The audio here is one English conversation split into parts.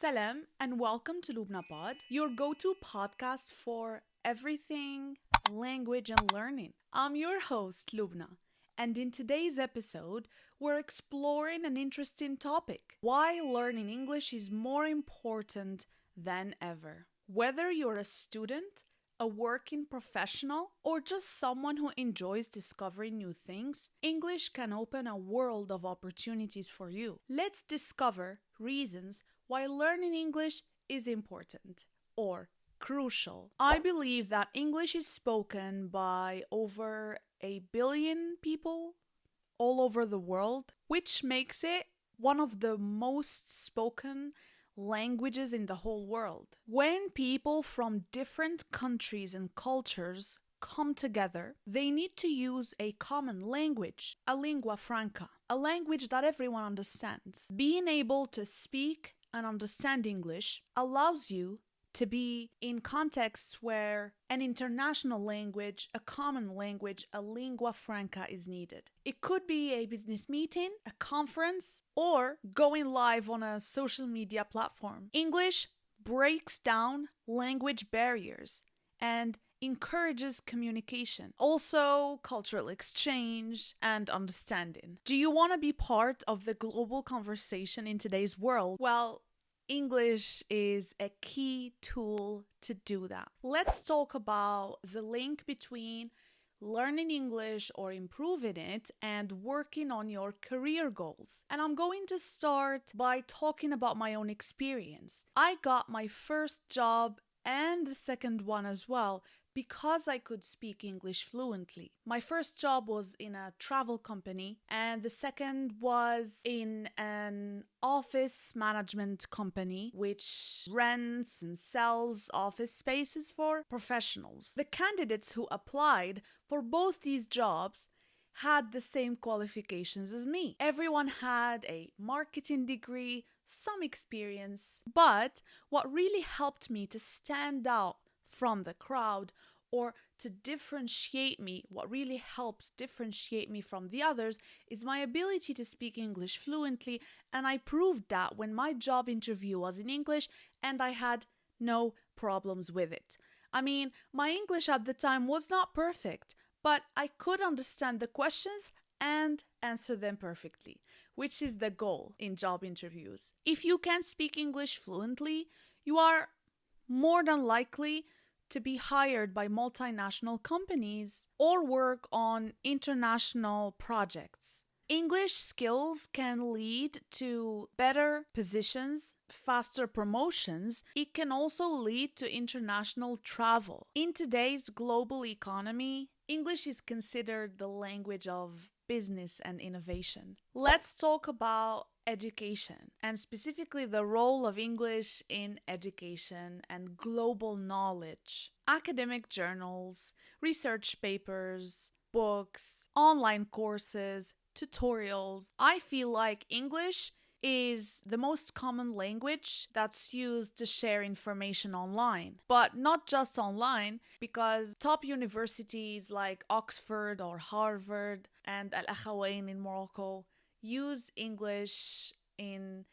Salam and welcome to Loubna Pod, your go-to podcast for everything language and learning. I'm your host, Loubna, and in today's episode, we're exploring an interesting topic: why learning English is more important than ever. Whether you're a student, a working professional, or just someone who enjoys discovering new things, English can open a world of opportunities for you. Let's discover reasons why learning English is important or crucial. I believe that English is spoken by over 1 billion people all over the world, which makes it one of the most spoken languages in the whole world. When people from different countries and cultures come together, they need to use a common language, a lingua franca, a language that everyone understands. Being able to speak and understand English allows you to be in contexts where an international language, a common language, a lingua franca is needed. It could be a business meeting, a conference, or going live on a social media platform. English breaks down language barriers and encourages communication, also cultural exchange and understanding. Do you want to be part of the global conversation in today's world? Well, English is a key tool to do that. Let's talk about the link between learning English or improving it and working on your career goals. And I'm going to start by talking about my own experience. I got my first job and the second one as well because I could speak English fluently. My first job was in a travel company, and the second was in an office management company which rents and sells office spaces for professionals. The candidates who applied for both these jobs had the same qualifications as me. Everyone had a marketing degree, some experience, but what really helped me to stand out from the crowd, or to differentiate me, what really helps differentiate me from the others, is my ability to speak English fluently, and I proved that when my job interview was in English and I had no problems with it. I mean, my English at the time was not perfect, but I could understand the questions and answer them perfectly, which is the goal in job interviews. If you can speak English fluently, you are more than likely to be hired by multinational companies or work on international projects. English skills can lead to better positions, faster promotions. It can also lead to international travel. In today's global economy, English is considered the language of business and innovation. Let's talk about education, and specifically the role of English in education and global knowledge. Academic journals, research papers, books, online courses, tutorials. I feel like English is the most common language that's used to share information online. But not just online, because top universities like Oxford or Harvard and Al-Akhawain in Morocco use English in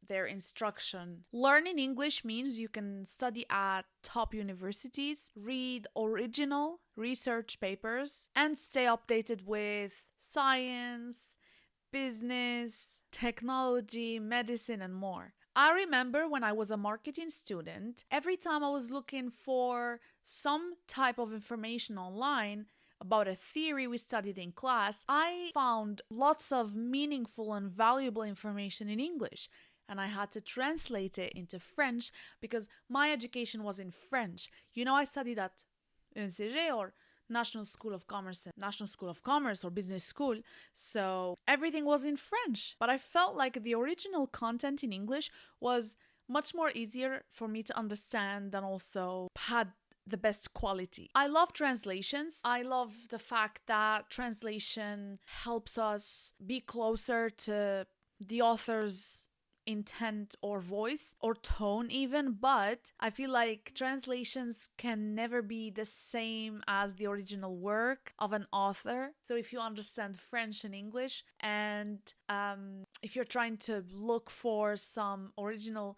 their instruction. Learning English means you can study at top universities, read original research papers, and stay updated with science, business, technology, medicine, and more. I remember when I was a marketing student, every time I was looking for some type of information online about a theory we studied in class, I found lots of meaningful and valuable information in English. And I had to translate it into French because my education was in French. You know, I studied at UNCG or National School of Commerce or Business School, so everything was in French. But I felt like the original content in English was much more easier for me to understand and also had the best quality. I love translations. I love the fact that translation helps us be closer to the author's intent or voice or tone even, but I feel like translations can never be the same as the original work of an author. So if you understand French and English, and if you're trying to look for some original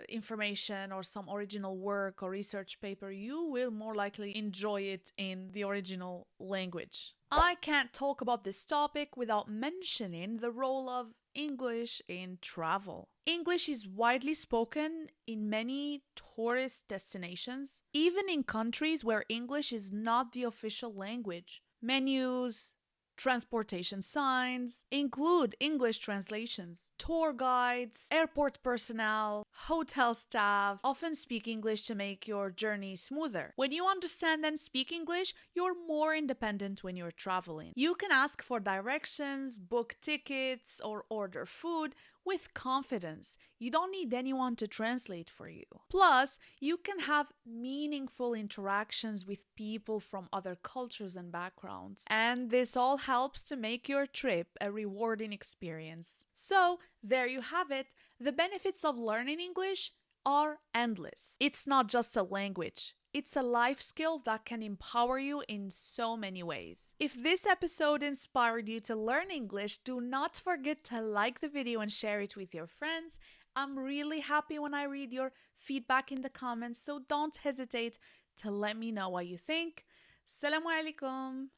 information or some original work or research paper, you will more likely enjoy it in the original language. I can't talk about this topic without mentioning the role of English in travel. English is widely spoken in many tourist destinations, even in countries where English is not the official language. Menus, transportation signs include English translations. Tour guides, airport personnel, hotel staff often speak English to make your journey smoother. When you understand and speak English, you're more independent when you're traveling. You can ask for directions, book tickets, or order food with confidence. You don't need anyone to translate for you. Plus, you can have meaningful interactions with people from other cultures and backgrounds. And this all helps to make your trip a rewarding experience. So, there you have it. The benefits of learning English are endless. It's not just a language. It's a life skill that can empower you in so many ways. If this episode inspired you to learn English, do not forget to like the video and share it with your friends. I'm really happy when I read your feedback in the comments, so don't hesitate to let me know what you think. Assalamu alaikum.